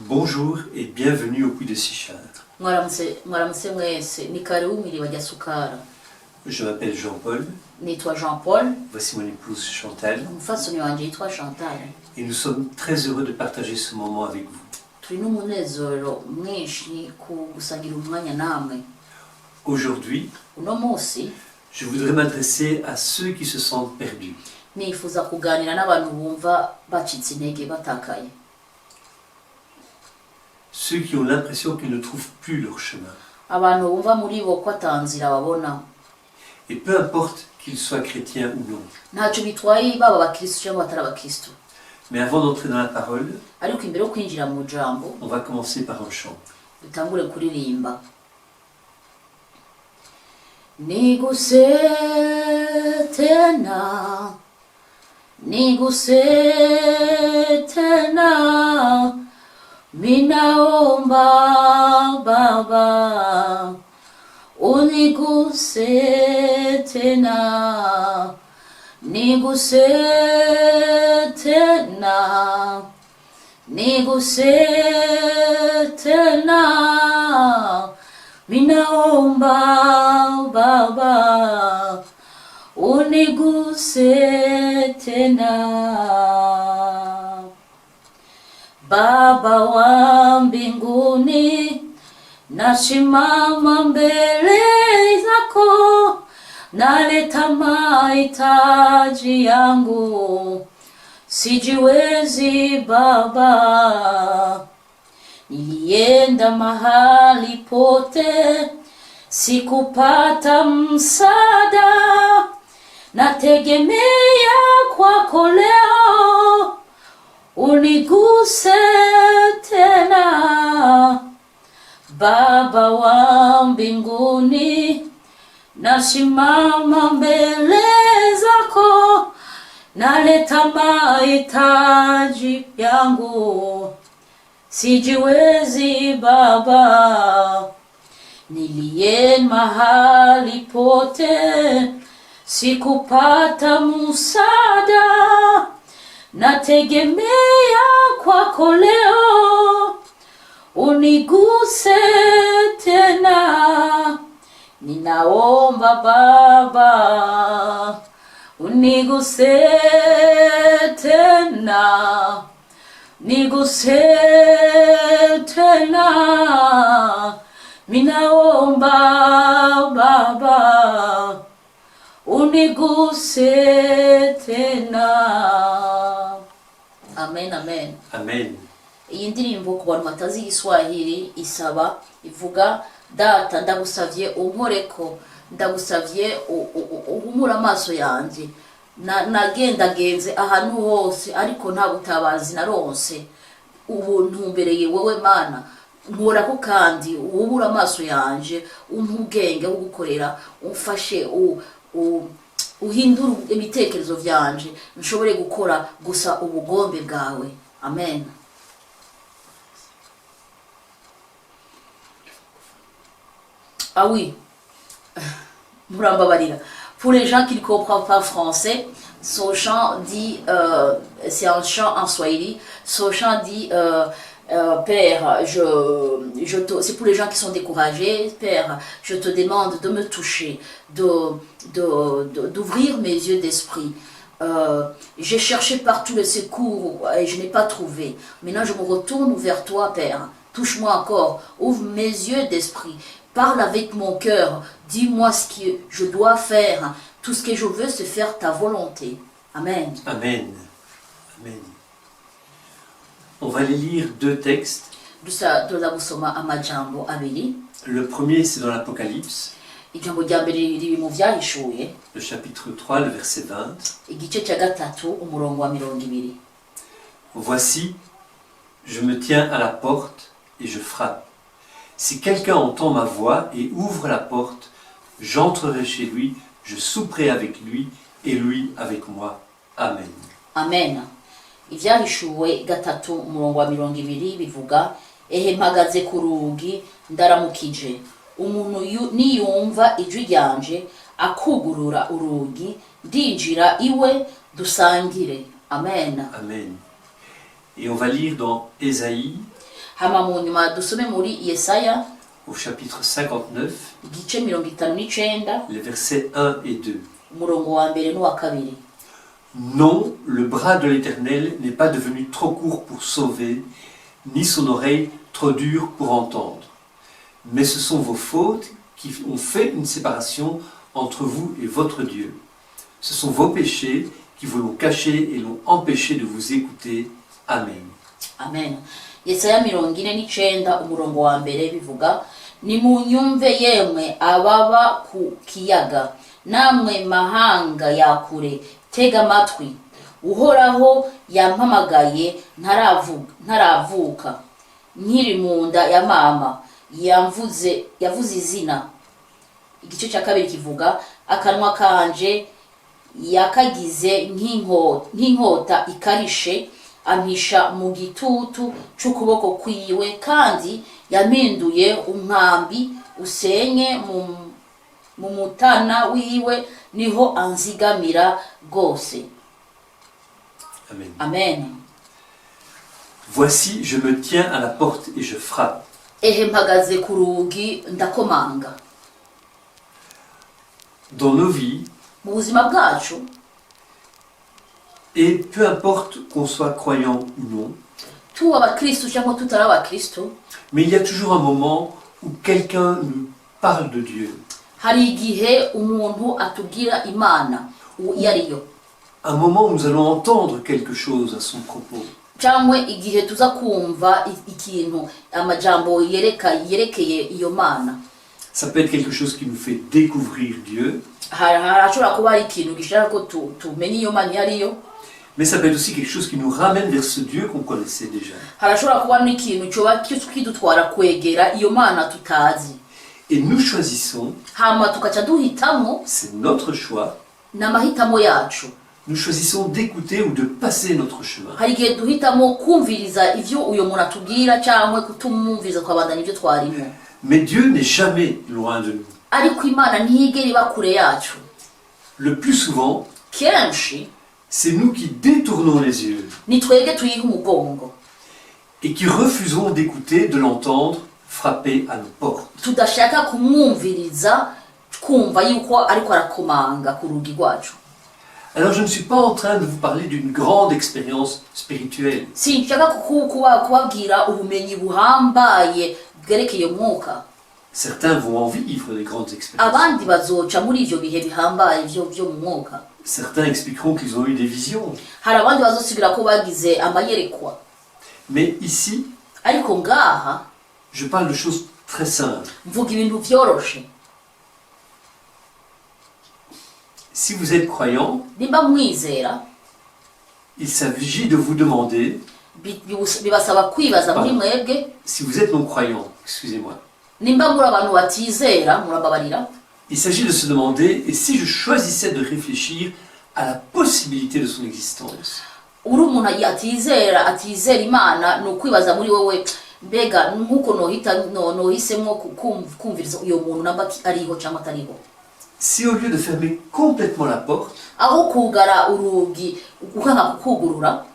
Bonjour et bienvenue au Puy de Sichard. Mwaramutse mwese ni karibu mwiriwe rya Sukara. Je m'appelle Jean-Paul. Nitwa Jean-Paul. Voici mon épouse Chantal. Umufasoni wanje yitwa Chantal. Et nous sommes très heureux de partager ce moment avec vous. Turi n'umunezero mwinshi ku gusangira umwanya namwe. Aujourd'hui, Uno munsi je voudrais m'adresser à ceux qui se sentent perdus. nifuza kuganira n'abantu bumva bacitse intege batakaye. Ceux qui ont l'impression qu'ils ne trouvent plus leur chemin. Abantu bumva muri bo ko atanzira babona. Et peu importe qu'ils soient chrétiens ou non. Ntacyo bitwaye baba abakristo cyangwa batari abakristo. Mais avant d'entrer dans la parole, Ariko imbere yo kwinjira mu jambo on va commencer par un chant. dutangure kuririmba. Niguse tena, niguse tena, minaomba Baba, uniguse tena, niguse tena, niguse tena, minaomba Baba, uniguse tena. Baba wa mbinguni, nasimama mbele zako, naleta mahitaji yangu, sijiwezi Baba. Nilienda mahali pote, sikupata msaada, nategemea kwako leo, uniguse tena. Baba wa mbinguni, nasimama mbele zako, naleta mahitaji yangu, sijiwezi Baba. Nilienda mahali pote, sikupata msaada, nategemea kwako leo, uniguse tena. Ninaomba Baba, uniguse tena, niguse tena. Ninaomba Baba, uniguse tena. Amen, amen. Amen. Iyi ndirimbo ku bantu batazi Igiswahili isaba ivuga, data ndagusavye unkoreko, ndagusavye uhumura amaso yanjye, nagendagenze ahantu hose ariko nta butabazi naronse, ubu ntumbereye wowe Mana, nkorako kandi ubura amaso yanjye, ubwenge bwo gukorera, umfashe uhindura ibitekerezo byanje, nshobore gukora gusa ubugombe bwawe. Amen. Ah oui, pour les gens qui ne comprennent pas français, ce chant dit, c'est un chant en swahili, ce chant dit, Père, c'est pour les gens qui sont découragés, Père, je te demande de me toucher, d'ouvrir mes yeux d'esprit. J'ai cherché partout le secours et je n'ai pas trouvé. Maintenant je me retourne vers toi, Père. Touche-moi encore, ouvre mes yeux d'esprit. Parle avec mon cœur, dis-moi ce que je dois faire. Tout ce que je veux, c'est faire ta volonté. Amen. Amen. Amen. On va aller lire deux textes. Le premier, c'est dans l'Apocalypse. Le chapitre 3, le verset 20. Voici, je me tiens à la porte et je frappe. Si quelqu'un entend ma voix et ouvre la porte, j'entrerai chez lui, je souperai avec lui et lui avec moi. Amen. Amen. Ivyahishuwe gatatu umurongo wa 20 bivuga, ehe mpagaze ku rugi ndaramukije, umuntu niyumva ijwi ryanje akugurura urugi, ndinjira iwe dusangire. Amen. Amen. Et on va lire dans Ésaïe. hama mu nyuma dusome muri Yesaya au chapitre 59, igice 59 les versets 1 et 2. umurongo wa mbere n'uwa kabiri. Non, le bras de l'Éternel n'est pas devenu trop court pour sauver, ni son oreille trop dure pour entendre. Mais ce sont vos fautes qui ont fait une séparation entre vous et votre Dieu. Ce sont vos péchés qui vous l'ont caché et l'ont empêché de vous écouter. Amen. Amen. Yesaya 59 umurongo wa mbere bivuga, nimunyumve yemwe ababa ku kiyaga, namwe mahanga yakure, tega amatwi. Uhoraho yampamagaye ntaravuka, nkiri mu nda ya mama, yavuze izina. Igice cya kabiri kivuga, akanwa kanje yakagize nk'inkota ikarishe, ampisha mu gitutu c'ukuboko kwiwe, kandi yampinduye umwambi usenye mu mutana wiwe, niho anzigamira rwose. Amen. Amen. Voici, je me tiens à la porte et je frappe. Ehe mpagaze ku rugi ndakomanga. Dans nos vies, Mu buzima bwacu, et peu importe qu'on soit croyant ou non, tuba abakristu cyangwa tutari abakristu, mais il y a toujours un moment où quelqu'un nous parle de Dieu. hari igihe umuntu atubwira Imana iyo ariyo, Un moment où nous allons entendre quelque chose à son propos. cyangwa igihe tuza kumva ikintu, amajambo yerekeye iyo Mana. Ça peut être quelque chose qui nous fait découvrir Dieu, Harashobora kuba ari ikintu gishaka ko tumenye iyo Mana iyo ariyo, mais ça peut être aussi quelque chose qui nous ramène vers ce Dieu qu'on connaissait déjà. harashobora kuba n'ikintu cyoba kidutwara kwegera iyo Mana tutazi, Et nous choisissons, hama tukaca duhitamo, c'est notre choix, n'amahitamo yacu. nous choisissons d'écouter ou de passer notre chemin. Hari igihe duhitamo kumviriza ivyo uyo muntu atubwira cyangwa kutumumviriza twabandanya ivyo twarimo. Mais Dieu n'est jamais loin de nous. Ariko Imana ntiyigera iba kure yacu. Le plus souvent, Kenshi c'est nous qui détournons les yeux ni twebwe tuyiha umugongo, et qui refusons d'écouter, de l'entendre frapper à nos portes. tudashaka kumwumviriza, kumva yuko ariko arakomanga ku rugi rwacu. Alors je ne suis pas en train de vous parler d'une grande expérience spirituelle. Sinshaka kubabwira ubumenyi buhambaye bwerekeye umwuka. Certains vont en vivre des grandes expériences. Abandi bazoca muri ivyo bihe bihambaye vyo mu mwuka. Certains expliqueront qu'ils ont eu des visions. Hari abandi bazosigira ko bagize amayerekwa. Mais ici, Ariko ngaha je parle de choses très simples. mvuga ibintu vyoroshe. Si vous êtes croyant, Nimba mwizera, il s'agit de vous demander, bibasaba kwibaza muri mwebwe. si vous êtes non-croyant, excusez-moi, Nimba muri abantu batizera, murababarira. il s'agit de se demander, et si je choisissais de réfléchir à la possibilité de son existence? Uri umuntu atizera Imana, ni ukwibaza muri wowe, mbega nk'uko nohisemo kumviriza uyo muntu namba ariho cyangwa atariho. Si au lieu de fermer complètement la porte, Aho kugara urugi ukanga kukugurura,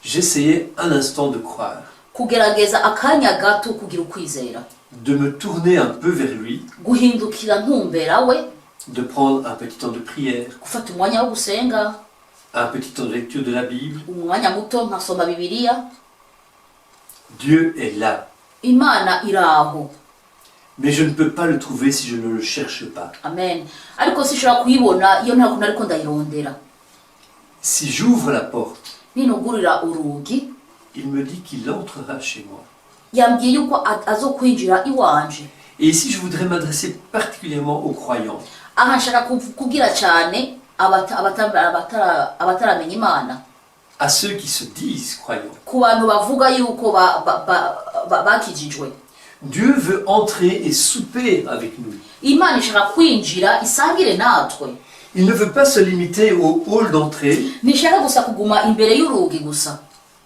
j'essayais un instant de croire, kugerageza akanya gato kugira ukwizera, de me tourner un peu vers lui, guhindukira ntumbera we, de prendre un petit temps de prière, gufata umwanya wo gusenga, un petit temps de lecture de la Bible. umwanya muto nkasoma Bibiliya. Dieu est là, Imana iraho. mais je ne peux pas le trouver si je ne le cherche pas. Amen. Ariko sishobora kuyibona iyo ntabwo nariko ndayirondera. Si j'ouvre la porte, Ninugurira urugi, il me dit qu'il entrera chez moi. yambwiye yuko azokwinjira iwanje. Et ici, je voudrais m'adresser particulièrement aux croyants. Aha nshaka kugira cyane abataramenya Imana, À ceux qui se disent croyants. ku bantu bavuga yuko bakijijwe. Dieu veut entrer et souper avec nous. Imana ishaka kwinjira isangire natwe. Il ne veut pas se limiter au hall d'entrée. Nishaka gusa kuguma imbere y'urugi gusa.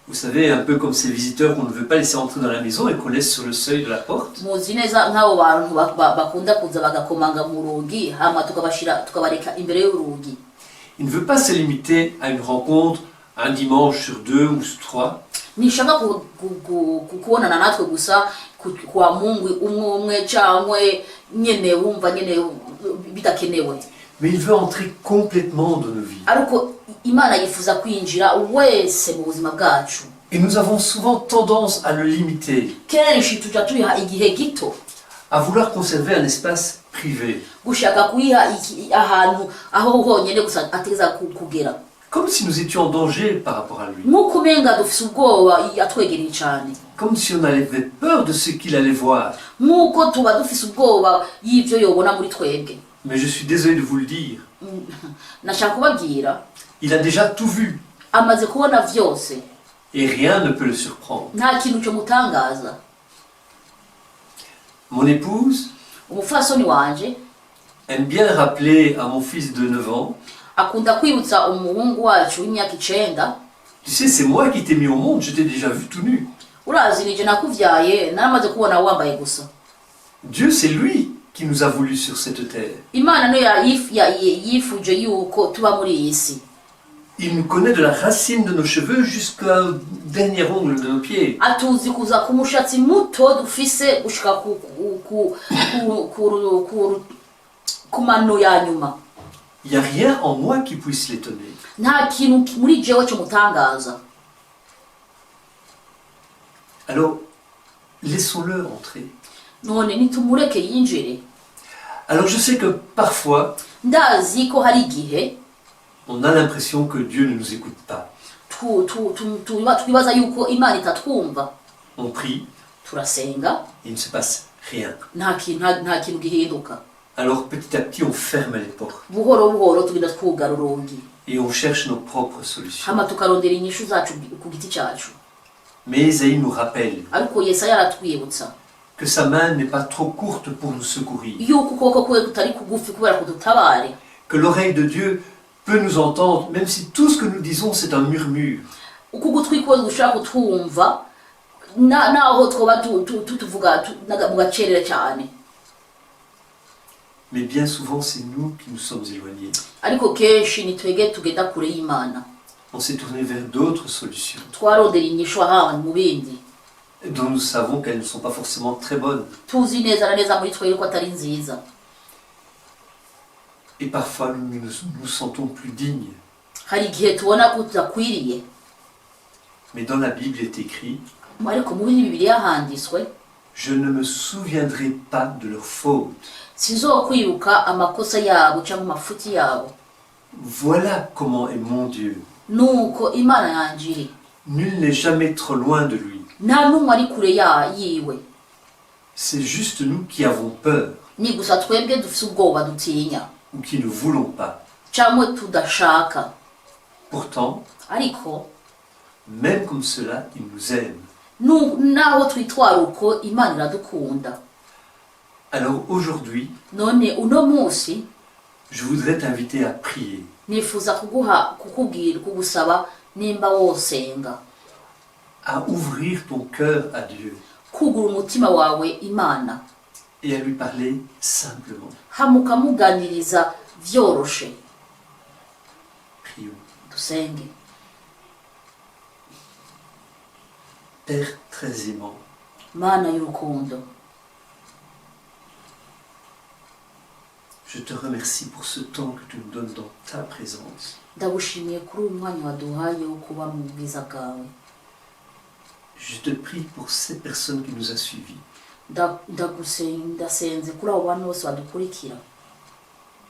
Vous savez, un peu comme ces visiteurs qu'on ne veut pas laisser entrer dans la maison et qu'on laisse sur le seuil de la porte. Muzi neza nk'abo bantu bakunda kuza bagakomanga mu rugi, hama tukabareka imbere y'urugi. Il ne veut pas se limiter à une rencontre un dimanche sur 2 ou 3. nishaka kubonana natwe gusa kwa Mungu umwe cyangwa nyene wumva nyene bidakenewe. Mais il veut entrer complètement dans nos vies. Ariko Imana yifuza kwinjira wese mu buzima bwacu. Et nous avons souvent tendance à le limiter, Kenshi tuja tuyiha igihe gito, à vouloir conserver un espace privé, gushaka kuyiha ahantu aho honyene gusa ateza kugera, comme si nous étions en danger par rapport à lui, nkuko umenga dufise ubwoba atwegereye cyane, comme si on avait peur de ce qu'il allait voir. nkuko tuba dufise ubwoba y'ivyo yobona muri twebwe. Mais je suis désolé de vous le dire, Nashaka kubabwira il a déjà tout vu, amaze kubona vyose, et rien ne peut le surprendre. nta kintu cyo mutangaza. Mon épouse Umufasoni wanje aime bien rappeler à mon fils de 9 ans, akunda kwibutsa umuhungu wacu w'imyaka 9, tu sais, c'est moi qui t'ai mis au monde, je t'ai déjà vu tout nu. urazi nije nakuvyaye naramaze kubona wambaye gusa. Dieu, c'est lui qui nous a voulu sur cette terre. Imana no yifuje yuko tuba muri iyi si. Il nous connaît de la racine de nos cheveux jusqu'au dernier ongle de nos pieds. Atuzi kuza ku mushatsi muto dufise gushika ku mano ya nyuma. Il n'y a rien en moi qui puisse l'étonner. Nta kintu muri jewe cyo mutangaza. Alors, laissons-le entrer. None nitumureke yinjire. Alors, je sais que parfois, Ndazi ko hari igihe on a l'impression que Dieu ne nous écoute pas. twibaza yuko Imana itatwumva. On prie, Turasenga, il ne se passe rien. nta kintu gihinduka. Alors, petit à petit, on ferme les portes Buhoro buhoro tugenda twugara urugi. et on cherche nos propres solutions. Hama tukarondera inyishu zacu ku giti cyacu. Mais Ésaïe nous rappelle Ariko Yesaya aratwibutsa que sa main n'est pas trop courte pour nous secourir, yuko ukuboko kwe kutari kugufi kubera kudutabare, que l'oreille de Dieu peut nous entendre, même si tout ce que nous disons, c'est un murmure. uko ugutwi kwe gushaka kutwumva naho twoba tuvuga mu gacerere cyane. Mais bien souvent, c'est nous qui nous sommes éloignés. Ariko kenshi ni twege tugenda kure y'Imana, On s'est tourné vers d'autres solutions, twarondera inyishu ahantu mu bindi dont nous savons qu'elles ne sont pas forcément très bonnes. tuzi neza na neza muri twege ko atari nziza. Et parfois, nous nous sentons plus dignes. Hari igihe tubona ko tudakwiriye, Mais dans la Bible est écrit, ariko mu Bibiliya handitswe, je ne me souviendrai pas de leurs fautes. sizokwibuka amakosa yabo cyangwa amafuti yabo. Voilà comment est mon Dieu. Nuko Imana yanjiri, Nul n'est jamais trop loin de lui. nta n'umwe ari kure yiwe. C'est juste nous qui avons peur Ni gusa twebwe dufise ubwoba dutinya ou qui ne voulons pas. cyangwa tudashaka. Pourtant, Ariko même comme cela, il nous aime. naho twitwara uko Imana iradukunda. Alors aujourd'hui, None uno munsi je voudrais t'inviter à prier. nifuza kugusaba nimba wosenga, À ouvrir ton cœur à Dieu kugura umutima wawe Imana, et à lui parler simplement. hamuka muganiriza vyoroshe. Prions. Dusenge. Père très aimant, Mana y'urukundo, je te remercie pour ce temps que tu nous donnes dans ta présence. ndagushimiye kuri uyu mwanya waduhaye wo kuba mu bwiza bwawe. Je te prie pour ces personnes qui nous ont suivis. Ndasenze kuri abo bantu bose badukurikira,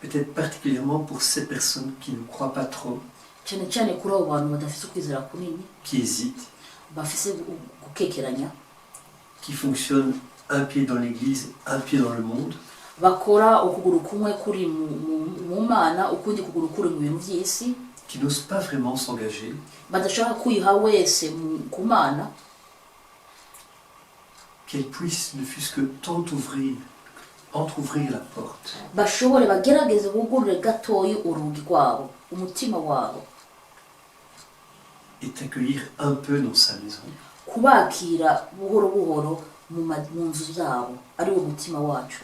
Peut-être particulièrement pour ces personnes qui ne croient pas trop, cyane cyane kuri abo bantu badafite ukwizera kunini, qui hésitent, bafise gukekeranya, qui fonctionnent un pied dans l'église, un pied dans le monde, bakora ukuguru kumwe kuri mu Mana ukundi kuguru kuri mu bintu by'isi, qui n'osent pas vraiment s'engager. badashaka kwiha wese ku Mana, Qu'elles puissent ne fût-ce que entr'ouvrir la porte bashobore bagerageze bugurure gatoyi urugi rwabo, umutima wabo, et t'accueillir un peu dans sa maison. kubakira buhoro buhoro mu nzu zabo, ari wo mutima wacu.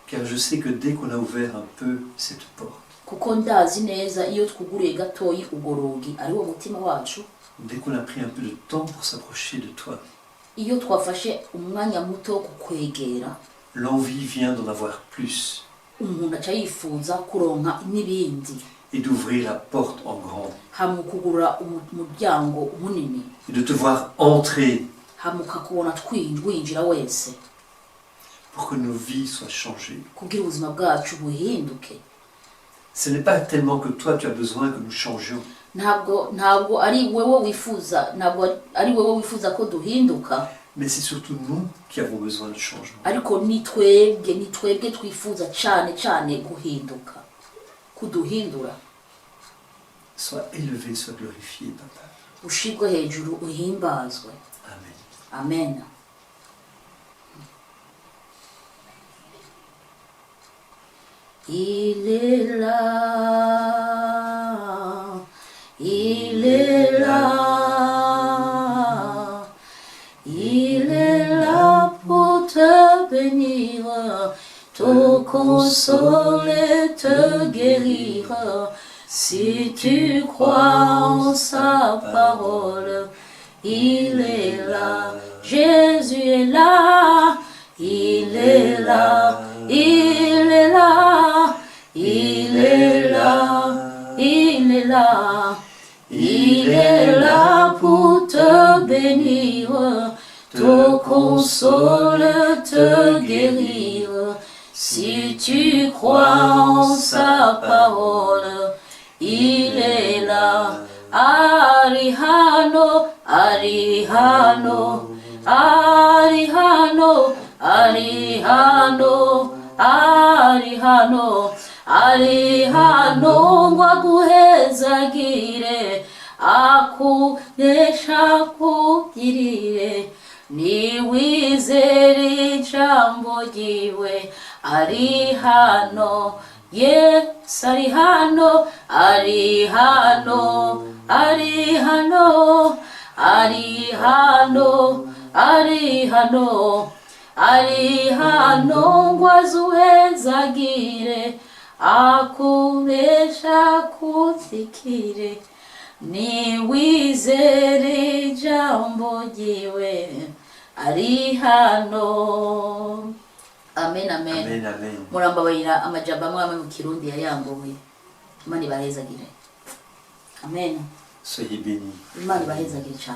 Car je sais que dès qu'on a ouvert un peu cette porte, kuko ndazi neza iyo twuguruye gatoyi ugorogi ari wo mutima wacu. Dès qu'on a pris un peu de temps pour s'approcher de toi, iyo twafashe umwanya muto wo kukwegera, l'envie vient d'en avoir plus umuntu aca yifuza kuronka n'ibindi, et d'ouvrir la porte en grand hamwe kugurura umuryango munini, et de te voir entrer hamwe ukakubona winjira wese, pour que nos vies soient changées. kugira ubuzima bwacu buhinduke. Ce n'est pas tellement que toi tu as besoin que nous changions, ntabwo ari wewe wifuza ko duhinduka, mais c'est surtout nous qui avons besoin de changement. ariko ni twebwe twifuza cyane guhinduka, kuduhindura. Sois élevé, sois glorifié, Papa. ushirwe hejuru, uhimbazwe. Amen. Amen. Il est là, il est là, il est là pour te bénir, te consoler, te guérir. Si tu crois en sa parole, il est là, Jésus est là, il est là, il est là, il est là, il est là, il est là pour te bénir, te consoler, te guérir. Si tu crois en sa parole, il est là. Arihano, Arihano, Arihano, Arihano, Arihano, Arihano, ngwaguhezagire, akunesha kugirire, niwizere ijambo ryiwe. Arihano, yes, Arihano, Arihano, Arihano, Arihano, Arihano, Arihano, ngwazuhezagire, akunesha kuzikire, niwizere ijambo ryiwe. Arihano. Amen, amen. Amen, amen. Murambabarira amajambo amwe mu Kirundi yayambuye. Imana ibahezagire. Amen. Soyez bénis. Imana ibahezagire cyane.